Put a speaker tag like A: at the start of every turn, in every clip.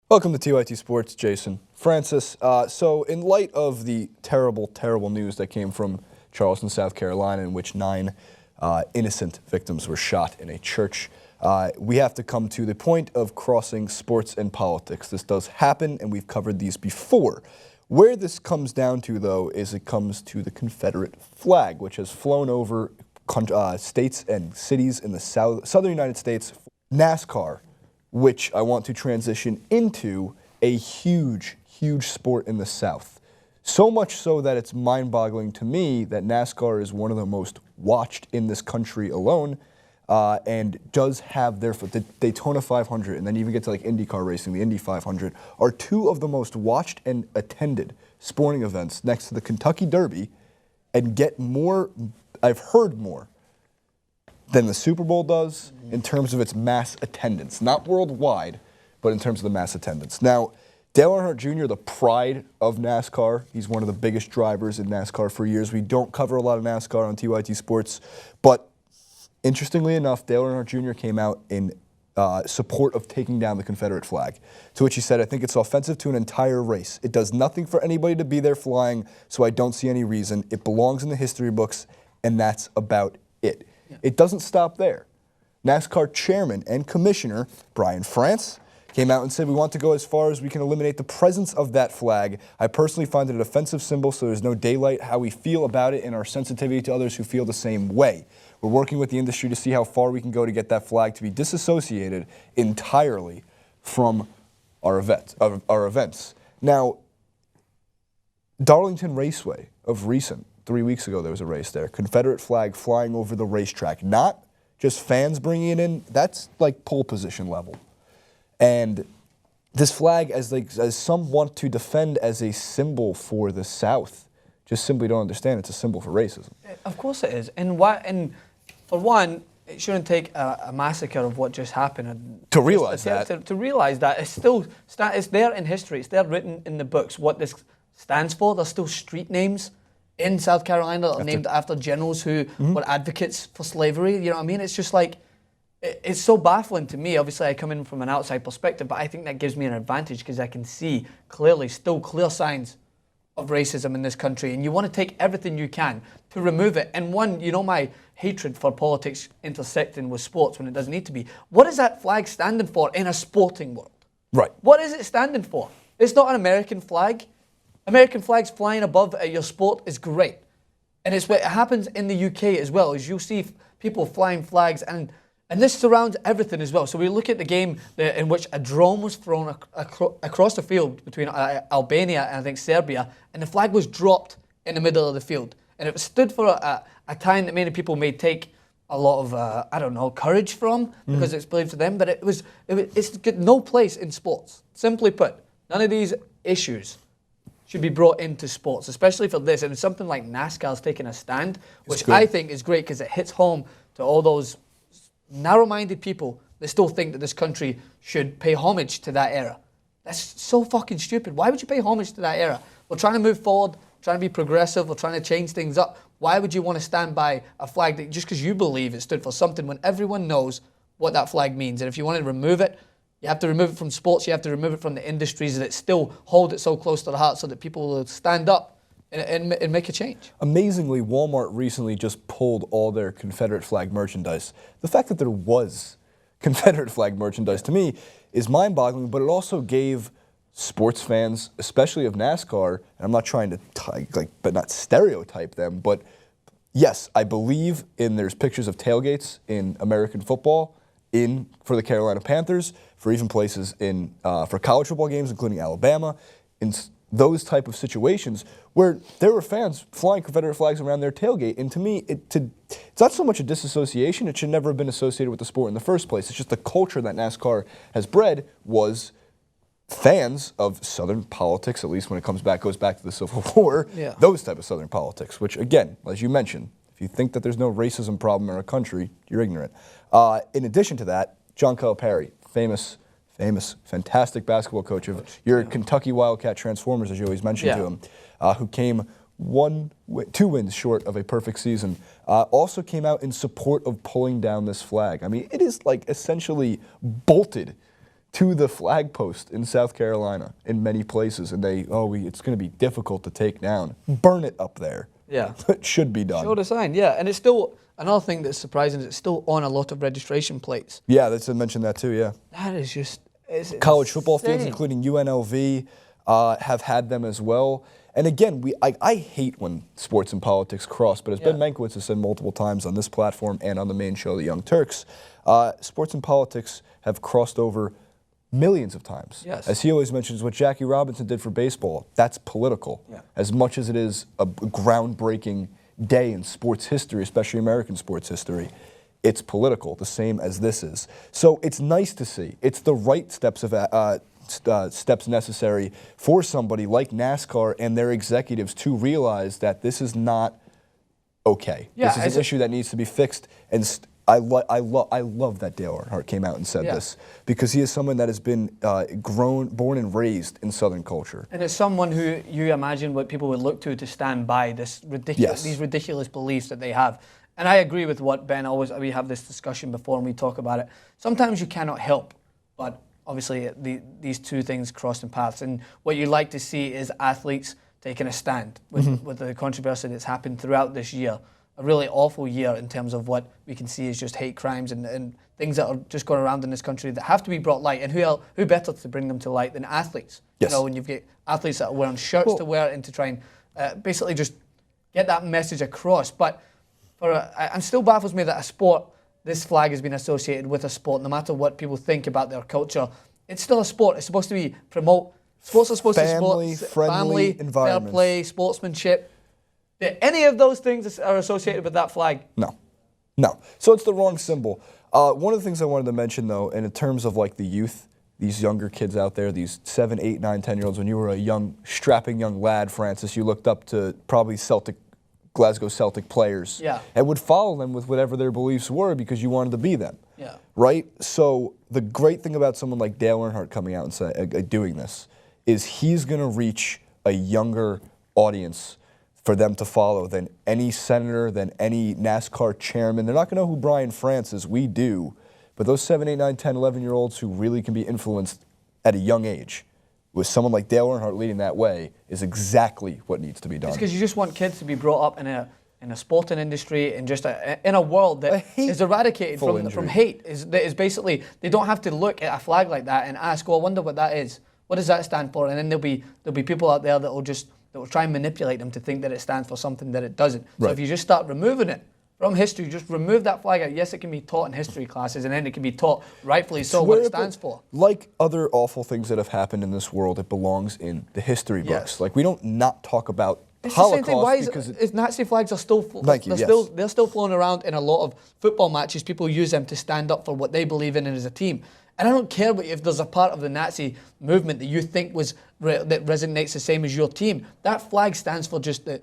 A: Welcome to TYT Sports, Jason Francis. So in light of the terrible, terrible news that came from Charleston, South Carolina, in which 9 innocent victims were shot in a church, we have to come to the point of crossing sports and politics. This does happen, and we've covered these before. Where this comes down to, though, is it comes to the Confederate flag, which has flown over states and cities in the southern United States. NASCAR, which I want to transition into a huge, huge sport in the South. So much so that it's mind-boggling to me that NASCAR is one of the most watched in this country alone, and does have the Daytona 500, and then even get to like IndyCar racing, the Indy 500, are 2 of the most watched and attended sporting events next to the Kentucky Derby, and get more, I've heard more, than the Super Bowl does in terms of its mass attendance. Not worldwide, but in terms of the mass attendance. Now, Dale Earnhardt Jr., the pride of NASCAR, he's one of the biggest drivers in NASCAR for years. We don't cover a lot of NASCAR on TYT Sports, but interestingly enough, Dale Earnhardt Jr. came out in support of taking down the Confederate flag, to which he said, "I think it's offensive to an entire race. It does nothing for anybody to be there flying, so I don't see any reason. It belongs in the history books, and that's about it." Yeah. It doesn't stop there. NASCAR chairman and commissioner Brian France came out and said, "We want to go as far as we can eliminate the presence of that flag. I personally find it an offensive symbol, so there's no daylight how we feel about it and our sensitivity to others who feel the same way. We're working with the industry to see how far we can go to get that flag to be disassociated entirely from our events." Now, Darlington Raceway of recent, 3 weeks ago there was a race there, Confederate flag flying over the racetrack, not just fans bringing it in, that's like pole position level. And this flag, as some want to defend as a symbol for the South, just simply don't understand it's a symbol for racism.
B: Of course it is. And for one, it shouldn't take a massacre of what just happened
A: to realize that.
B: To realize that it's still it's there in history. It's there written in the books what this stands for. There's still street names in South Carolina that are named after generals who were advocates for slavery. You know what I mean? It's just like, it's so baffling to me. Obviously, I come in from an outside perspective, but I think that gives me an advantage because I can see clearly, still clear signs of racism in this country. And you want to take everything you can to remove it. And one, you know, my hatred for politics intersecting with sports when it doesn't need to be. What is that flag standing for in a sporting world?
A: Right.
B: What is it standing for? It's not an American flag. American flags flying above your sport is great. And it's what happens in the UK as well, is you see people flying flags, and this surrounds everything as well. So we look at the game in which a drone was thrown across the field between Albania and I think Serbia, and the flag was dropped in the middle of the field. And it stood for a time that many people may take a lot of, I don't know, courage from, because it's believed to them, but it's got no place in sports. Simply put, none of these issues should be brought into sports, especially for this. And something like NASCAR's taking a stand, which I think is great because it hits home to all those narrow-minded people that still think that this country should pay homage to that era. That's so fucking stupid. Why would you pay homage to that era? We're trying to move forward, trying to be progressive, we're trying to change things up. Why would you want to stand by a flag that just because you believe it stood for something when everyone knows what that flag means? And if you want to remove it, you have to remove it from sports, you have to remove it from the industries that still hold it so close to the heart so that people will stand up and make a change.
A: Amazingly, Walmart recently just pulled all their Confederate flag merchandise. The fact that there was Confederate flag merchandise to me is mind-boggling, but it also gave sports fans, especially of NASCAR, and I'm not trying to but not stereotype them, but yes, I believe there's pictures of tailgates in American football for the Carolina Panthers, for even places for college football games, including Alabama, in those type of situations where there were fans flying Confederate flags around their tailgate. And to me, it's not so much a disassociation. It should never have been associated with the sport in the first place. It's just the culture that NASCAR has bred was fans of Southern politics, at least when it goes back to the Civil War, those type of Southern politics, which again, as you mentioned, if you think that there's no racism problem in our country, you're ignorant. In addition to that, John Calipari, famous, fantastic basketball coach of your Kentucky Wildcat Transformers, as you always mentioned to him, who came 2 wins short of a perfect season, also came out in support of pulling down this flag. I mean, it is like essentially bolted to the flag post in South Carolina in many places, and it's going to be difficult to take down. Burn it up there.
B: Yeah.
A: It should be done.
B: Show the sign, yeah. And it's still, another thing that's surprising is it's still on a lot of registration plates.
A: Yeah, I mentioned that too, yeah.
B: That is just, it's
A: College football fields,
B: insane.
A: including UNLV, have had them as well. And again, I hate when sports and politics cross, but as Ben Mankiewicz has said multiple times on this platform and on the main show, the Young Turks, sports and politics have crossed over millions of times.
B: Yes.
A: As he always mentions, what Jackie Robinson did for baseball, that's political.
B: Yeah.
A: As much as it is a groundbreaking day in sports history, especially American sports history, it's political, the same as this is. So it's nice to see. It's the right steps necessary for somebody like NASCAR and their executives to realize that this is not okay.
B: Yeah,
A: this is an issue that needs to be fixed. And I love that Dale Earnhardt came out and said this, because he is someone that has been born and raised in Southern culture.
B: And it's someone who you imagine what people would look to stand by these ridiculous beliefs that they have. And I agree with what Ben we have this discussion before and we talk about it. Sometimes you cannot help, but obviously these two things crossing paths. And what you like to see is athletes taking a stand with the controversy that's happened throughout this year. A really awful year in terms of what we can see is just hate crimes and things that are just going around in this country that have to be brought light. And who better to bring them to light than athletes?
A: Yes.
B: You know, when you've got athletes that are wearing shirts to wear and to try and basically just get that message across. But and still baffles me that a sport, this flag has been associated with a sport, no matter what people think about their culture. It's still a sport. It's supposed to promote. Sports are supposed to
A: family-friendly environments,
B: fair play, sportsmanship. Any of those things are associated with that flag?
A: No. So it's the wrong symbol. One of the things I wanted to mention, though, and in terms of like the youth, these younger kids out there, these 7, 8, 9, 10-year-olds, when you were a strapping young lad, Francis, you looked up to probably Glasgow Celtic players, and would follow them with whatever their beliefs were because you wanted to be them, right? So the great thing about someone like Dale Earnhardt coming out and doing this is he's going to reach a younger audience for them to follow than any senator, than any NASCAR chairman. They're not going to know who Brian France is. We do. But those 7, 8, 9, 10, 11-year-olds who really can be influenced at a young age with someone like Dale Earnhardt leading that way is exactly what needs to be done.
B: It's because you just want kids to be brought up in a sporting industry and just in a world that is eradicated from hate. Is basically, they don't have to look at a flag like that and ask, well, I wonder what that is. What does that stand for? And then there'll be people out there that will try and manipulate them to think that it stands for something that it doesn't. So if you just start removing it from history, just remove that flag out. Yes, it can be taught in history classes, and then it can be taught rightfully so what it stands for.
A: Like other awful things that have happened in this world, it belongs in the history books. Like we don't not talk about Holocaust.
B: The same thing. Why Nazi flags are still they're still flown around in a lot of football matches. People use them to stand up for what they believe in as a team. And I don't care if there's a part of the Nazi movement that you think that resonates the same as your team. That flag stands for just the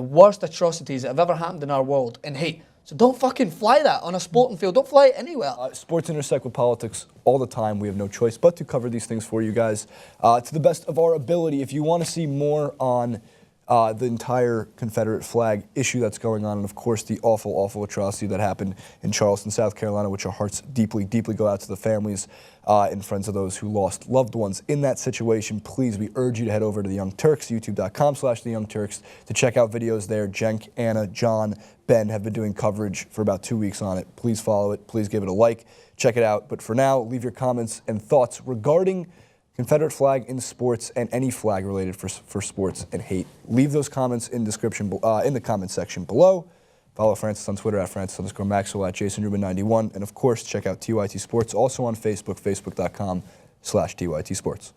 B: worst atrocities that have ever happened in our world and hate. So don't fucking fly that on a sporting field. Don't fly it anywhere.
A: Sports intersect with politics all the time. We have no choice but to cover these things for you guys to the best of our ability. If you want to see more on the entire Confederate flag issue that's going on, and of course the awful, awful atrocity that happened in Charleston, South Carolina, which our hearts deeply, deeply go out to the families and friends of those who lost loved ones in that situation. Please, we urge you to head over to the Young Turks, youtube.com/the Young Turks, to check out videos there. Jenk, Anna, John, Ben have been doing coverage for about 2 weeks on it. Please follow it. Please give it a like. Check it out. But for now, leave your comments and thoughts regarding Confederate flag in sports and any flag related for sports and hate. Leave those comments in the comment section below. Follow Francis on Twitter @Francis_Maxwell, @JasonRubin91, and of course check out TYT Sports, also on Facebook, facebook.com/TYT Sports.